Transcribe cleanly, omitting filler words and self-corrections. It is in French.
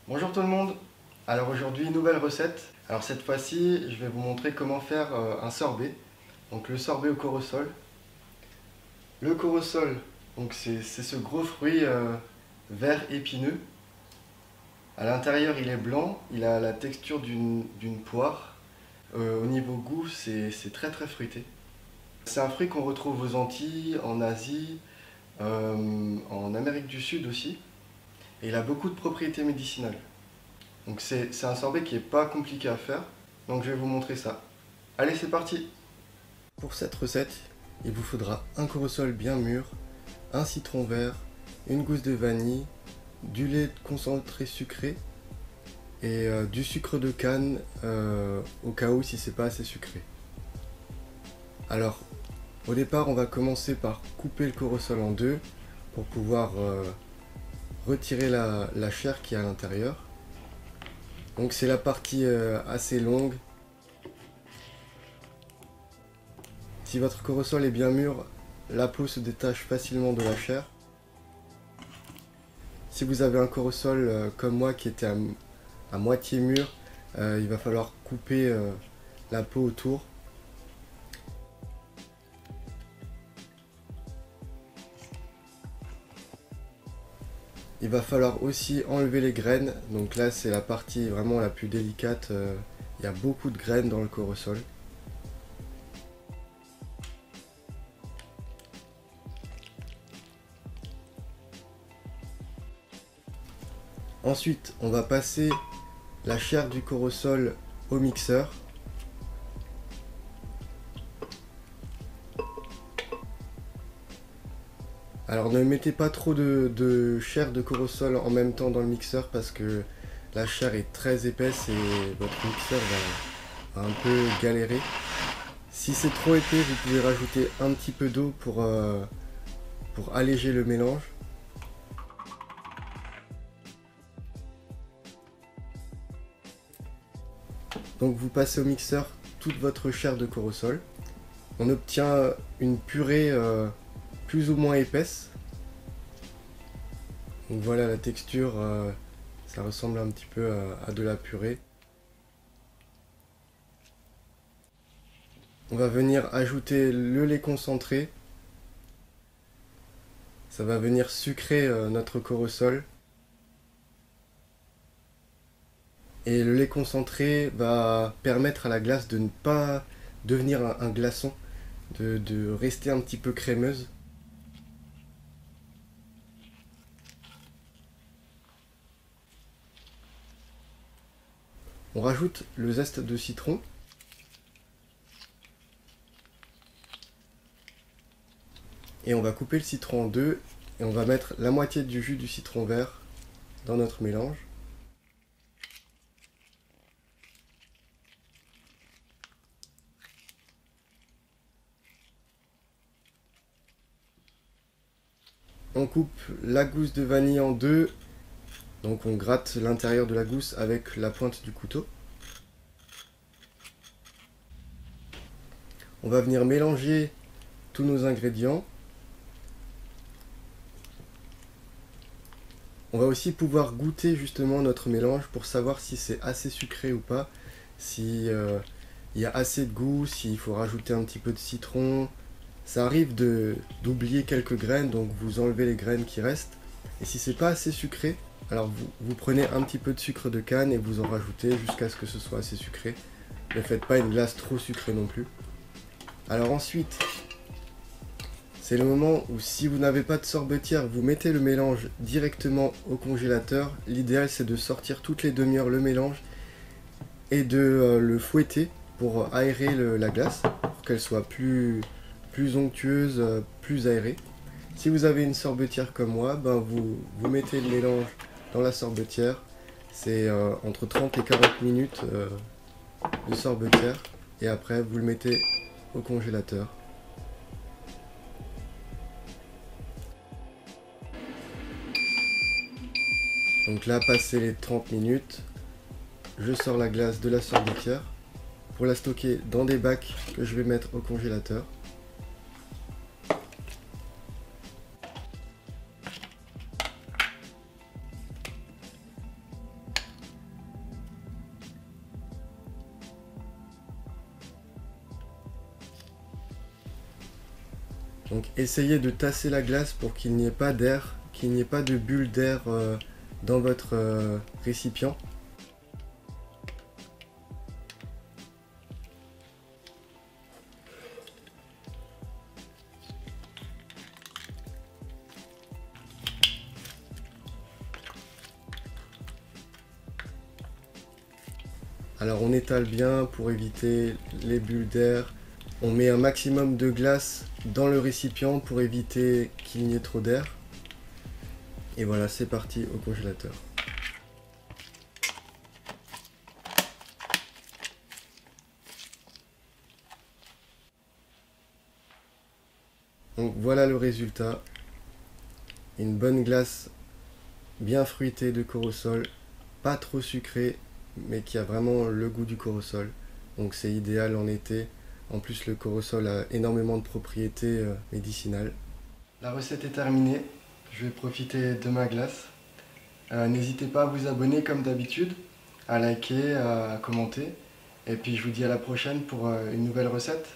Bonjour tout le monde. Alors aujourd'hui, nouvelle recette. Alors cette fois-ci, je vais vous montrer comment faire un sorbet. Donc le sorbet au corosol. Le corosol, donc c'est ce gros fruit vert épineux. À l'intérieur, il est blanc, il a la texture d'une poire. Au niveau goût, c'est très très fruité. C'est un fruit qu'on retrouve aux Antilles, en Asie, en Amérique du Sud aussi. Et il a beaucoup de propriétés médicinales. Donc c'est un sorbet qui n'est pas compliqué à faire, donc je vais vous montrer ça. Allez, c'est parti! Pour cette recette, il vous faudra un corosol bien mûr, un citron vert, une gousse de vanille, du lait concentré sucré et du sucre de canne au cas où si c'est pas assez sucré. Alors, au départ, on va commencer par couper le corosol en deux pour pouvoir retirer la chair qui est à l'intérieur. Donc c'est la partie assez longue. Si votre corosol est bien mûr, la peau se détache facilement de la chair. Si vous avez un corosol comme moi qui était à moitié mûr, il va falloir couper la peau autour. Il va falloir aussi enlever les graines, donc là c'est la partie vraiment la plus délicate, il y a beaucoup de graines dans le corosol. Ensuite on va passer la chair du corosol au mixeur. Alors ne mettez pas trop de chair de corosol en même temps dans le mixeur parce que la chair est très épaisse et votre mixeur va un peu galérer. Si c'est trop épais, vous pouvez rajouter un petit peu d'eau pour alléger le mélange. Donc vous passez au mixeur toute votre chair de corosol. On obtient une purée plus ou moins épaisse. Donc voilà la texture, ça ressemble un petit peu à de la purée. On va venir ajouter le lait concentré. Ça va venir sucrer notre corosol. Et le lait concentré va permettre à la glace de ne pas devenir un glaçon, de rester un petit peu crémeuse. On rajoute le zeste de citron. Et on va couper le citron en deux et on va mettre la moitié du jus du citron vert dans notre mélange. On coupe la gousse de vanille en deux, donc on gratte l'intérieur de la gousse avec la pointe du couteau. On va venir mélanger tous nos ingrédients. On va aussi pouvoir goûter justement notre mélange pour savoir si c'est assez sucré ou pas, si il y a assez de goût, s'il faut rajouter un petit peu de citron. Ça arrive d'oublier quelques graines, donc vous enlevez les graines qui restent. Et si c'est pas assez sucré, alors vous prenez un petit peu de sucre de canne et vous en rajoutez jusqu'à ce que ce soit assez sucré. Ne faites pas une glace trop sucrée non plus. Alors ensuite, c'est le moment où si vous n'avez pas de sorbetière, vous mettez le mélange directement au congélateur. L'idéal c'est de sortir toutes les demi-heures le mélange et de le fouetter pour aérer la glace, pour qu'elle soit plus onctueuse, plus aérée. Si vous avez une sorbetière comme moi, ben vous mettez le mélange dans la sorbetière. C'est entre 30 et 40 minutes de sorbetière. Et après vous le mettez au congélateur. Donc là, passé les 30 minutes, je sors la glace de la sorbetière pour la stocker dans des bacs que je vais mettre au congélateur. Donc essayez de tasser la glace pour qu'il n'y ait pas d'air, qu'il n'y ait pas de bulle d'air dans votre récipient. Alors on étale bien pour éviter les bulles d'air. On met un maximum de glace dans le récipient pour éviter qu'il n'y ait trop d'air. Et voilà, c'est parti au congélateur. Donc voilà le résultat. Une bonne glace bien fruitée de Corosol, pas trop sucrée, mais qui a vraiment le goût du Corosol. Donc c'est idéal en été. En plus le Corosol a énormément de propriétés médicinales. La recette est terminée. Je vais profiter de ma glace. N'hésitez pas à vous abonner comme d'habitude, à liker, à commenter. Et puis je vous dis à la prochaine pour une nouvelle recette.